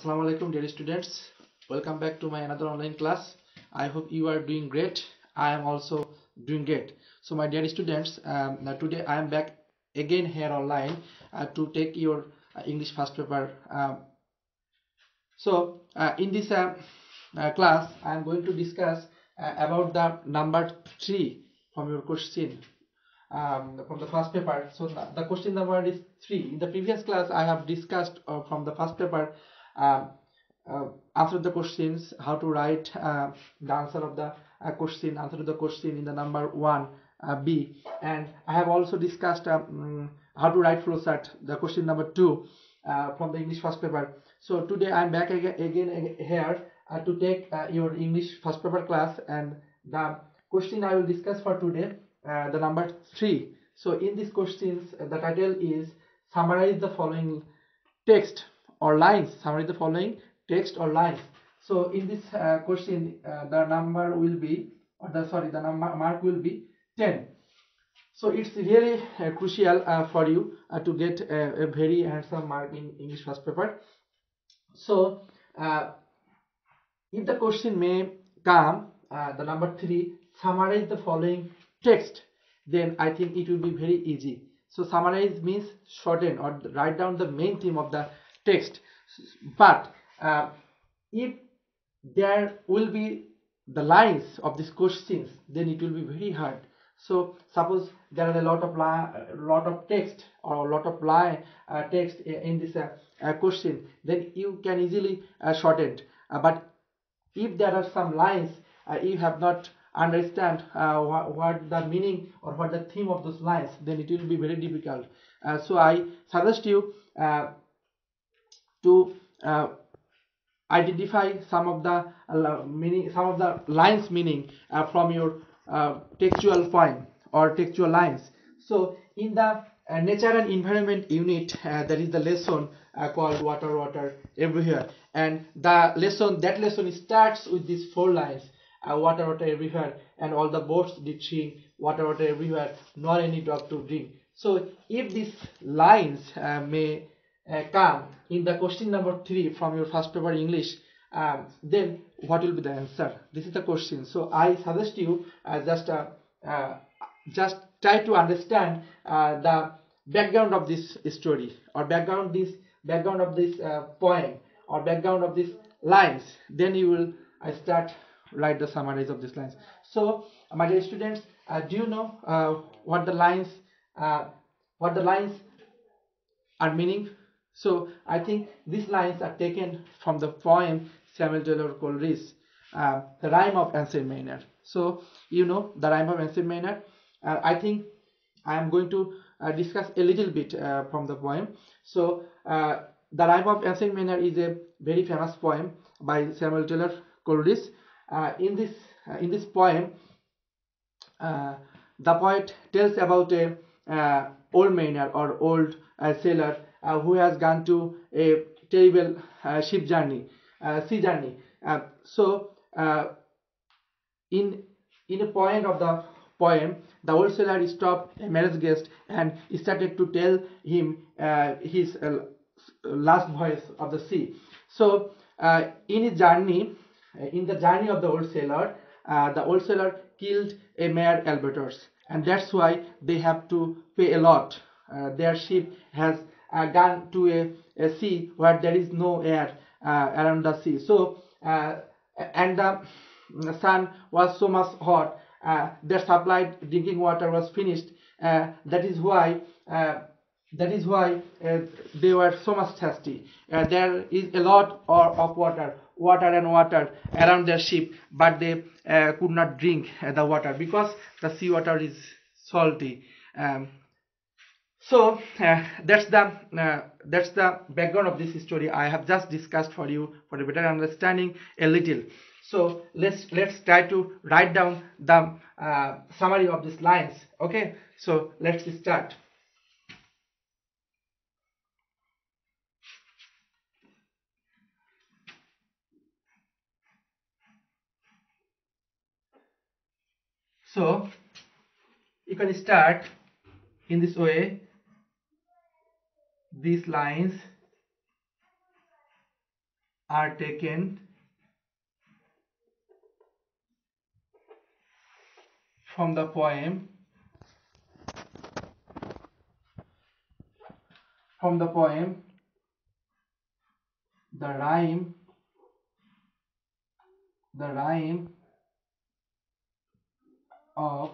Assalamu alaikum dear students. Welcome back to my another online class. I hope you are doing great. I am also doing great. So my dear students, today I am back again here online to take your English first paper. In this class I am going to discuss about the number 3 from your question from the first paper. So the question number is 3. In the previous class I have discussed from the first paper answer the questions, how to write the answer of the question, answer to the question in the number 1 B, and I have also discussed how to write flowchart, the question number 2 from the English first paper. So today I am back again here to take your English first paper class, and the question I will discuss for today, the number 3. So in these questions the title is summarize the following text or lines. Summarize the following text or lines. So in this question the number will be, the number mark will be 10. So it's really crucial for you to get a very handsome mark in English first paper. So if the question may come the number 3, summarize the following text, then I think it will be very easy. So summarize means shorten or write down the main theme of the text. But if there will be the lines of these questions, then it will be very hard. So suppose there are a lot of text or a lot of text in this question, then you can easily shorten. But if there are some lines you have not understand what the meaning or what the theme of those lines, then it will be very difficult. So I suggest you to identify some of the meaning, some of the lines meaning from your textual poem or textual lines. So in the nature and environment unit, there is the lesson called water, water everywhere, and that lesson starts with these 4 lines. Water, water everywhere, and all the boats did sing, water, water everywhere, nor any drop to drink. So if these lines may come in the question number 3 from your first paper English, then what will be the answer? This is the question. So I suggest you just try to understand the background of this story, or background of this poem, or background of these lines. Then you will start write the summaries of these lines. So my dear students, do you know what the lines are meaning? So I think these lines are taken from the poem Samuel Taylor Coleridge, The Rime of Ancient Mariner. So you know the Rime of Ancient Mariner. I think I am going to discuss a little bit from the poem. So the Rime of Ancient Mariner is a very famous poem by Samuel Taylor Coleridge. In this poem, the poet tells about a old mariner or old sailor who has gone to a terrible sea journey. In a point of the poem, the old sailor stopped a marriage guest and started to tell him his last voyage of the sea. So in the journey of the old sailor killed a mare albatross, and that's why they have to pay a lot. Their ship has gone to a sea where there is no air around the sea. So and the sun was so much hot, their supplied drinking water was finished. That is why they were so much thirsty. There is a lot of water around their ship, but they could not drink the water because the sea water is salty. So that's the background of this story I have just discussed for you for a better understanding a little. So let's try to write down the summary of these lines. Okay, so let's start. So you can start in this way. These lines are taken from the poem the rhyme of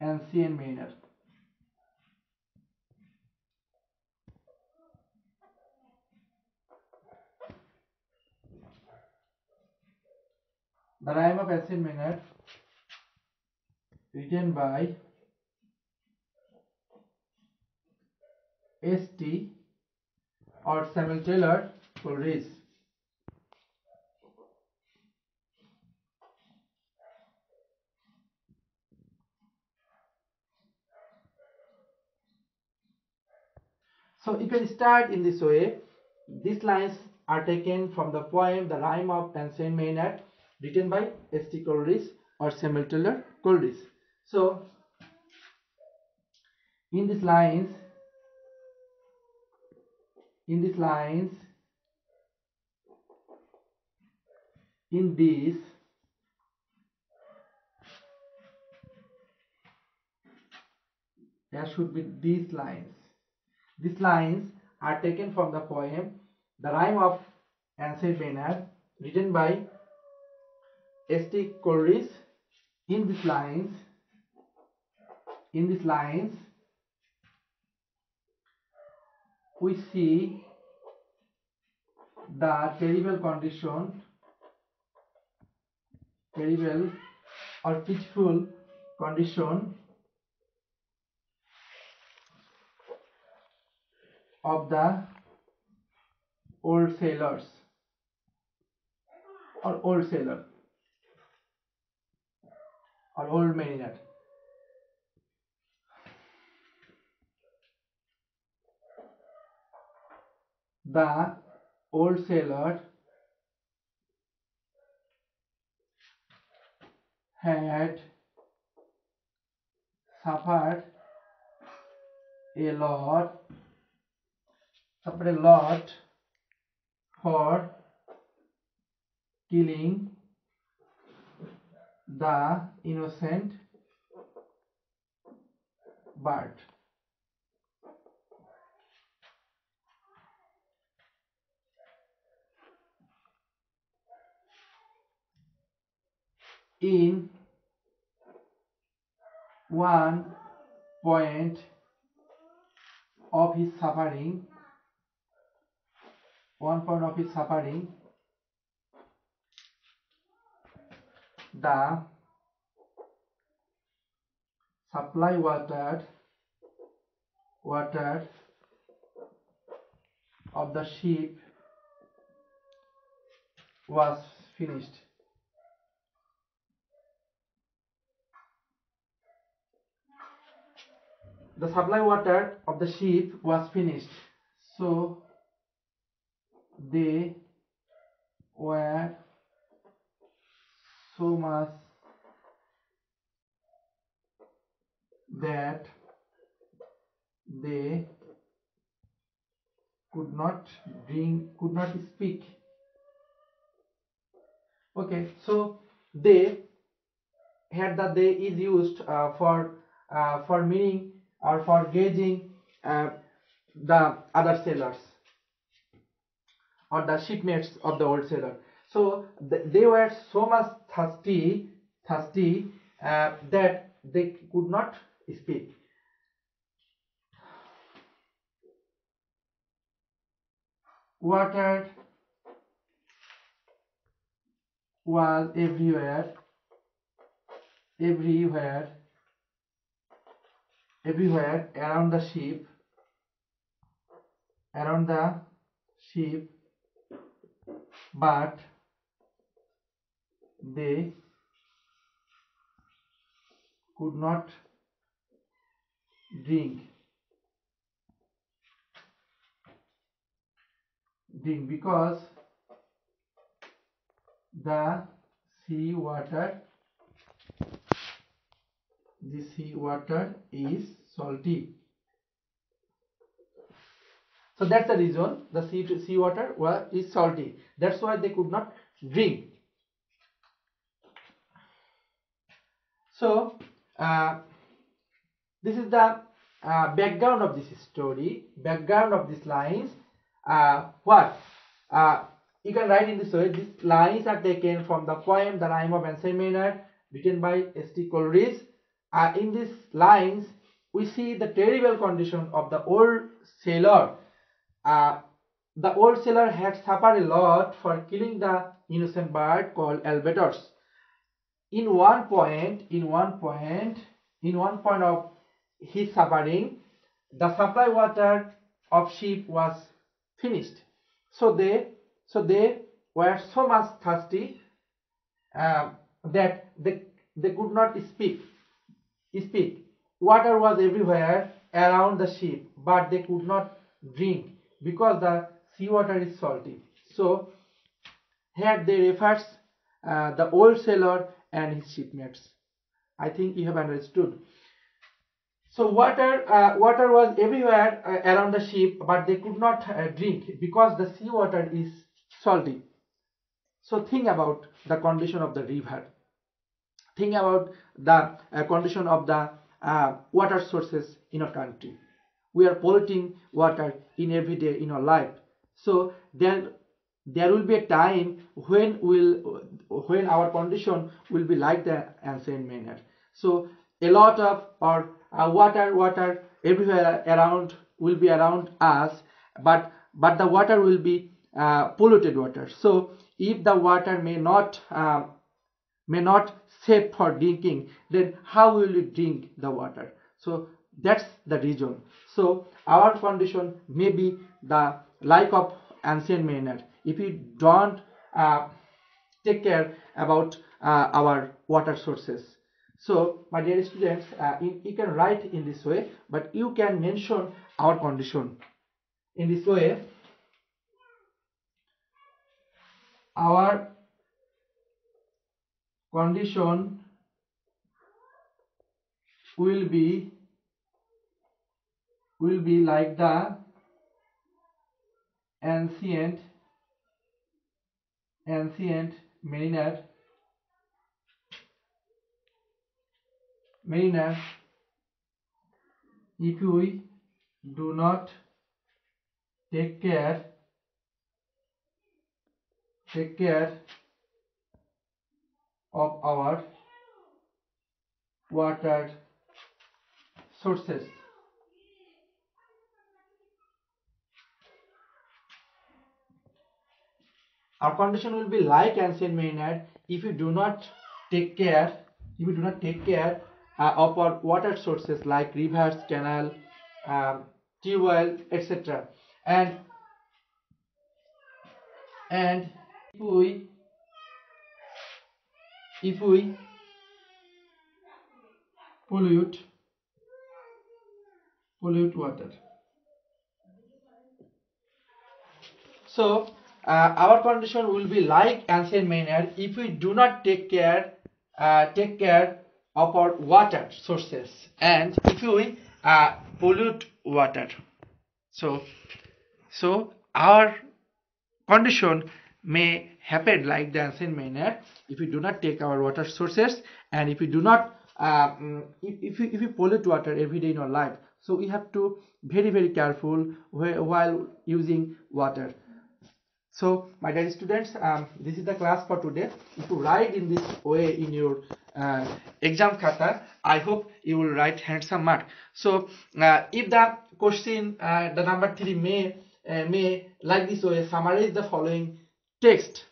ancient manner. The rhyme of ancient manner written by St. or Samuel Taylor Coleridge. So you can start in this way. These lines are taken from the poem The Rime of Ancient Maynard, written by St. Coleridge or Samuel Taylor Coleridge. So in these lines, in this there should be these lines. These lines are taken from the poem The Rime of Ancient Maynard, written by St. Coleridge. In these lines, we see the terrible or pitiful condition of the old sailors or old sailor or old mariner. The old sailor had suffered a lot for killing the innocent bird. In one point of his suffering, the supply water of the ship was finished. The supply water of the ship was finished, so they were so much that they could not speak. Okay, so they had the they is used for meaning or for gauging the other sailors or the shipmates of the old sailor. So they were so much thirsty that they could not speak. Water was everywhere around the ship, but they could not drink because the sea water is salty. So that's the reason the sea water is salty. That's why they could not drink. So this is the background of this story, background of these lines. What you can write in this way: these lines are taken from the poem "The Rime of Ancient Maynard," written by S.T. Coleridge. In these lines, we see the terrible condition of the old sailor. The old sailor had suffered a lot for killing the innocent bird called albatross. In one point of his suffering, the supply water of ship was finished. So they were so much thirsty that they could not speak. Water was everywhere around the ship, but they could not drink because the seawater is salty. So here they refers the old sailor and his shipmates. I think you have understood. So water was everywhere around the ship, but they could not drink because the seawater is salty. So think about the condition of the river. Think about the condition of the water sources in our country. We are polluting water in every day in our life. So there will be a time when our condition will be like the ancient manner. So a lot of our water everywhere around will be around us, but the water will be polluted water. So if the water may not safe for drinking, then how will you drink the water? So that's the reason. So our condition may be the like of ancient manner if we don't take care about our water sources. So my dear students, you can write in this way, but you can mention our condition in this way. Our condition will be like the ancient mariner if we do not take care of our water sources. Our condition will be like ancient mariner if we do not take care of our water sources like rivers, canal, tube well, etc. And if we pollute water, so our condition will be like ancient manner if we do not take care of our water sources and if we pollute water. So our condition may happen like the ancient manner if we do not take our water sources and if we do not if we pollute water every day in our life. So we have to very careful while using water. So my dear students, this is the class for today. If you write in this way in your exam khata, I hope you will write handsome mark. So if the question the number 3 may like this way, summarize the following text,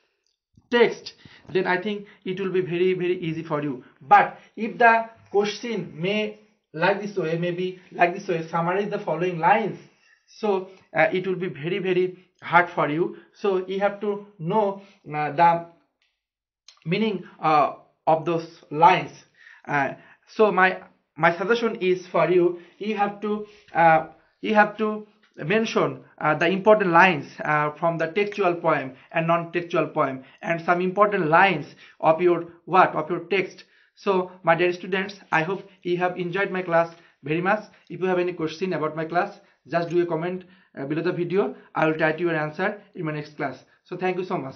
then I think it will be very easy for you. But if the question may like this way, maybe like this way, summarize the following lines, so it will be very hard for you. So you have to know the meaning of those lines. So my suggestion is for you, you have to mention the important lines from the textual poem and non-textual poem and some important lines of your text. So my dear students, I hope you have enjoyed my class. very much. If you have any question about my class, just do a comment below the video. I will try to your answer in my next class. So thank you so much.